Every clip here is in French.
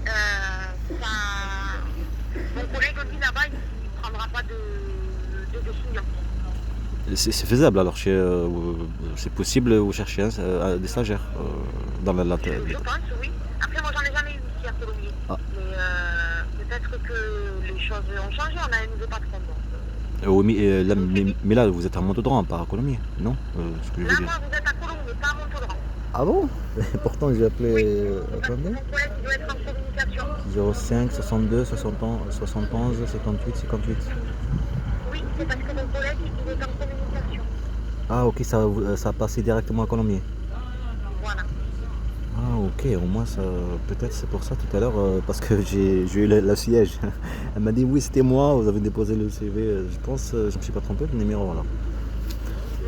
Ça, mon collègue, lui, là-bas, il ne prendra pas de décision. C'est faisable alors, c'est possible, vous cherchez des stagiaires dans Je pense, oui. Après, moi, j'en ai jamais eu ici à Colomiers. Ah, Mais peut-être que les choses ont changé. On a un nouveau patron, donc oui, là, c'est possible. mais là, vous êtes à Montaudoin, pas à Colomiers, non Ce que je Là, veux dire. moi, vous êtes à Colomiers, pas à Montaudoin. Ah bon? Pourtant, j'ai Oui, appelé. c'est parce que Attendez. mon collègue, il doit être en communication. 05 62 71 71 58 58. Oui, c'est parce que mon collègue, il est en communication. Ah, ok, ça a passé directement à Colombier. Voilà. Ah, ok, au moins, ça, peut-être c'est pour ça tout à l'heure, parce que j'ai eu la siège. Elle m'a dit oui, c'était moi, vous avez déposé le CV. Je pense, je me suis pas trompé de numéro alors.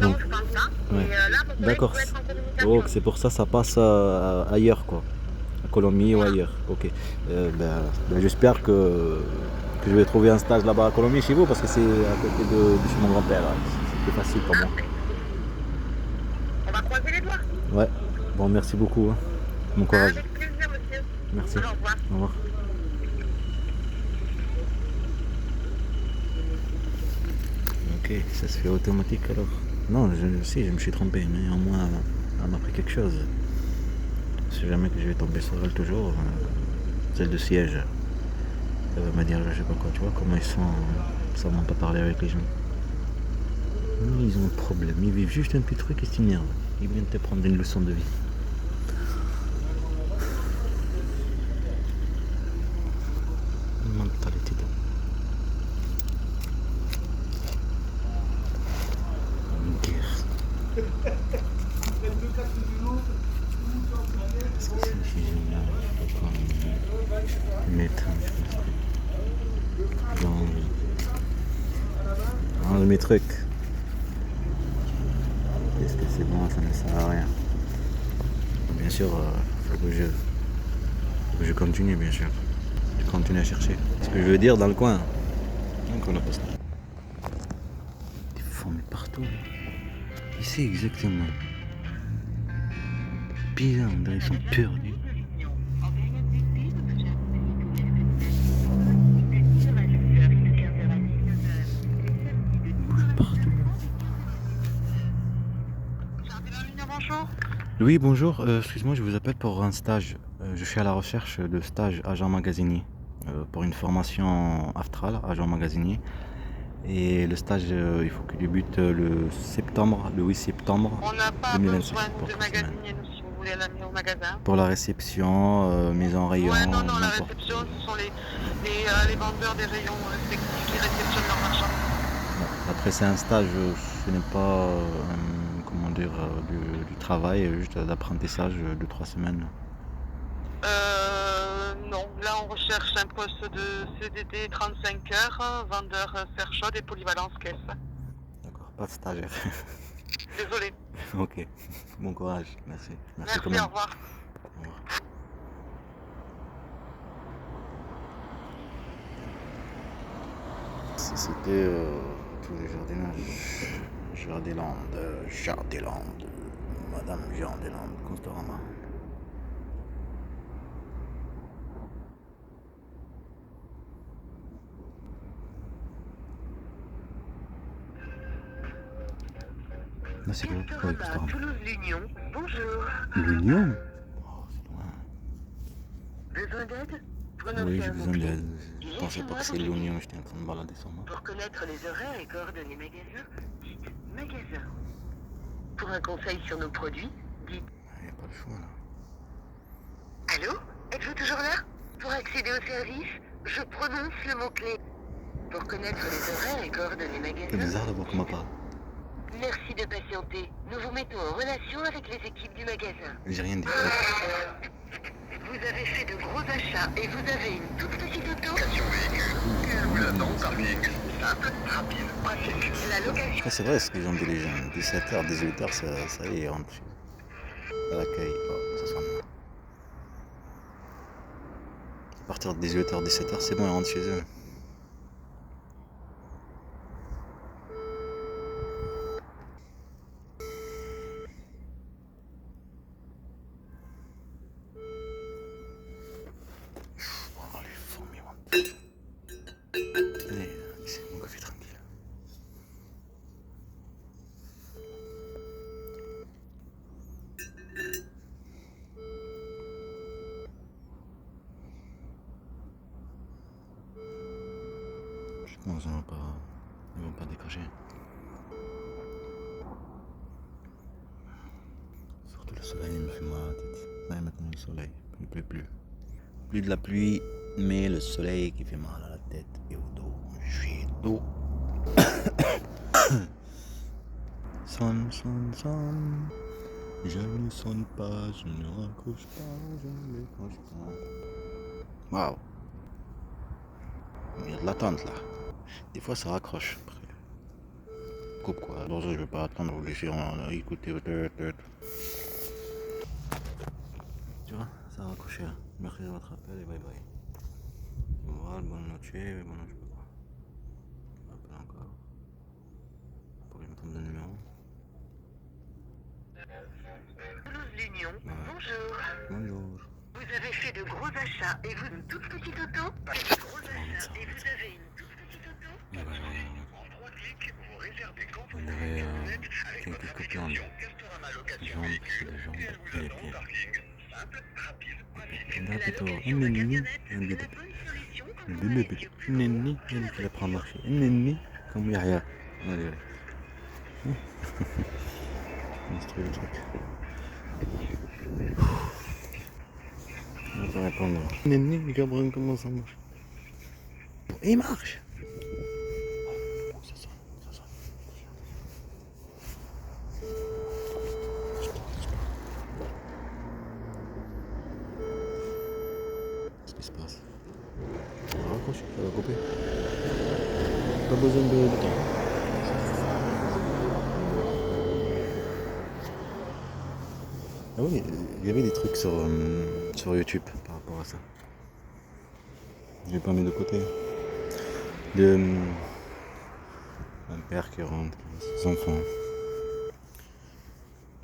Non, Donc, je pense pas. ouais. Mais là, mon collègue, il D'accord. doit être en Oh, communication. c'est pour ça ça passe ailleurs, quoi. À Colombie ou Voilà. ailleurs. Ok. J'espère que je vais trouver un stage là-bas à Colombie chez vous parce que c'est à côté de chez mon grand-père. Là. C'est plus facile pour Ah, moi. ben écoutez, on va croiser les doigts. Ouais. Bon, merci beaucoup. Hein. Bon courage. Avec plaisir, monsieur. Merci. Au revoir. Au revoir. Ok, ça se fait automatique alors. Non, si, je me suis trompé, mais au moins, elle m'a appris quelque chose. Si jamais que je vais tomber sur elle toujours, celle de siège, elle va me dire, je sais pas quoi, tu vois, comment ils sont, ça ne pas parler avec les gens. Ils ont un problème, ils vivent juste un petit truc et s'énervent. Ils viennent te prendre une leçon de vie. Mentalité de guerre. Qu'est-ce que c'est chez génial? Comme médecin, je pense. Range mes trucs. Qu'est-ce que c'est bon, ça ne sert à rien. Bien sûr, faut que je continue, bien sûr. Je continue à chercher. Ce que je veux dire dans le coin. Donc on a pas ça. Des fourmis partout. Ici exactement. Bizarre, ils sont perdus. Ils bougent partout. Bonjour. Oui, bonjour. Excuse-moi, je vous appelle pour un stage. Je suis à la recherche de stage agent magasinier pour une formation astrale, agent magasinier. Et le stage, il faut qu'il débute le 8 septembre On n'a pas 2026 besoin pour de 3 semaines. magasinier, nous, si vous voulez l'amener au magasin. Pour la réception, mise en Ouais, non, rayon, non, la n'importe. réception, ce sont les vendeurs des rayons respectifs qui réceptionnent leurs marchandises. Après, c'est un stage, ce n'est pas comment dire, du travail, juste d'apprentissage de 3 semaines. Non, là, on recherche un poste de CDD 35 heures, vendeur serre chaude et polyvalence caisse. D'accord, pas de stagiaire. Désolée. Ok, bon courage, merci. Merci quand Merci, au même. revoir. Au revoir. Si c'était tous les jardinages, Jardiland, Madame Jardiland, Constorama. Là, c'est quoi? Oui, Castorama, Constorama. Toulouse-L'Union, bonjour. L'Union? Oh, c'est loin. Besoin d'aide? Oui, Prononcez j'ai un besoin mot-clé. d'aide. Je pensais pas Laissez-moi que vous c'est guider. l'Union, j'étais en train de balader sur moi. Pour connaître les horaires et coordonnées magasin, dites magasin. Pour un conseil sur nos produits, dites Il n'y a pas le choix là. allô? Êtes-vous toujours là? Pour accéder au service, je prononce le mot-clé. Pour connaître les horaires et coordonnées C'est magasin, bizarre de voir qu'on m'a pas. merci de patienter. Nous vous mettons en relation avec les équipes du magasin. J'ai rien dit. Vous avez fait de gros achats et vous avez une toute petite auto. La location. Après, c'est vrai ce qu'ils ont dit les gens. 17h, 18h, ça y est, ils rentrent à l'accueil. Oh, ça sonne. À partir de 18h, 17h, c'est bon, ils rentrent chez eux. Non, ça va pas. Ils vont pas décrocher. Surtout le soleil, il me fait mal à la tête. Ouais, maintenant le soleil, il ne pleut plus. Plus de la pluie, mais le soleil qui fait mal à la tête et au dos. J'ai dos. Sonne, sonne, sonne. Je ne sonne pas, je ne raccroche pas, je ne décroche pas. Waouh. Il y a de l'attente là. Des fois ça raccroche. Après. Coupe quoi. Alors ça, je vais pas attendre, vous laisser écouter. Tu vois, ça a raccroché là. Merci de votre appel et bye bye. Voilà, bonne noche, bonne noche, je sais pas quoi. Je m'appelle encore. Pour que je me trompe de numéro. L'Union, Ouais. bonjour. Bonjour. Vous avez fait de gros achats et vous une toute petite auto. De gros achats et vous avez une toute petite auto. Ouais, En 3 clics, vous réservez quand on vous dirait voulez avec quelques votre copains de application Castorama Location jambes Véhicule et de jambes et elle vous et les attend au pieds. parking. Simple, rapide, pratique. On dirait La plutôt location un de ennemi, camionnette, un une bébé. bonne solution quand Un vous bébé avez petit. les yeux plus Un gros ennemi, que la qui apprend à voiture. marcher. Un ennemi comme Yahya. Allez, allez. Construire le truc. On va pas répondre. Un ennemi, Gabriel, comment ça marche? Et il marche. Ça sonne, ça sonne. Qu'est-ce qui se passe? Ça va raccrocher, ça va couper. Pas besoin de temps. Ah oui, il y avait des trucs sur YouTube par rapport à ça. Je l'ai pas mis de côté. Un père qui rentre ses enfants.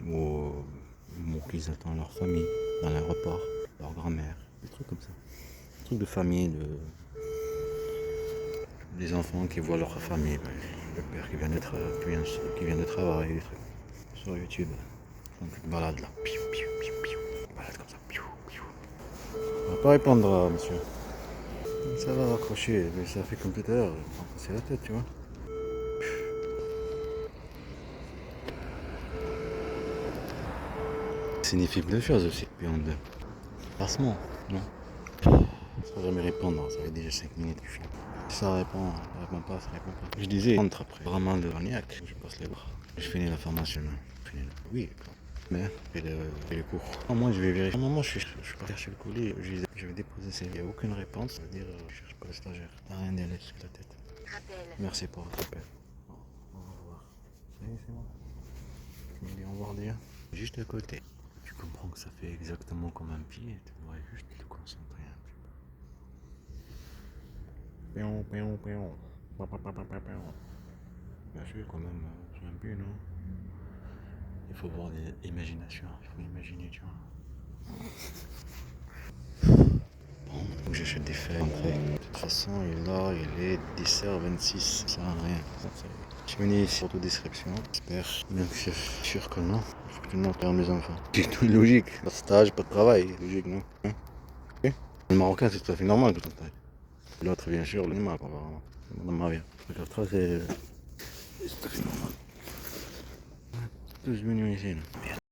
Ou qu'ils attendent leur famille dans l'aéroport, leur grand-mère. Des trucs comme ça. Des trucs de famille, des enfants qui voient leur famille. Le père qui vient de travailler, des trucs. Sur YouTube. Ils font une petite balade là. Piou, piou, piou, piou. Une balade comme ça. Piou, piou. On va pas répondre, monsieur. Ça va raccrocher, mais ça fait comme tout à l'heure. C'est la tête, tu vois. Ça signifie plein de choses aussi. Puis on dit. Passement, non. Ça va jamais répondre, ça fait déjà 5 minutes que je filme. Si ça répond pas, ça répond pas. Je disais, entre après. Vraiment de Vagnac, je passe les bras. Je finis la formation. Oui, mais je fais les cours. Moi, je vais vérifier. À un moment, je suis pas chercher le colis. Je vais déposer ça. Il n'y a aucune réponse. Ça veut dire, je cherche pas le stagiaire. T'as rien d'aller sur la tête. Rappel. Merci pour votre appel. Au revoir. Ça y est, c'est moi. Je me dis au revoir déjà. Juste à côté. Tu comprends que ça fait exactement comme un pied. Tu devrais juste te concentrer un petit peu. Péon, péon, péon. Bien sûr, quand même, c'est un peu, non? Il faut avoir de l'imagination. Il faut imaginer, tu vois. Bon, donc j'achète des feuilles. De toute façon, il est 10h26. Ça sert à rien. Je suis venu ici pour toute description. J'espère bien que c'est sûr que non. Effectivement, perdre mes enfants. C'est tout logique. Pas de stage, pas de travail. Logique, non? Hein? Okay. Le Marocain, c'est tout à fait normal que ça taille. L'autre, bien sûr, le Maroc, apparemment. Dans ma vie. Le castrat, c'est tout à fait normal. Tous venus ici. Là.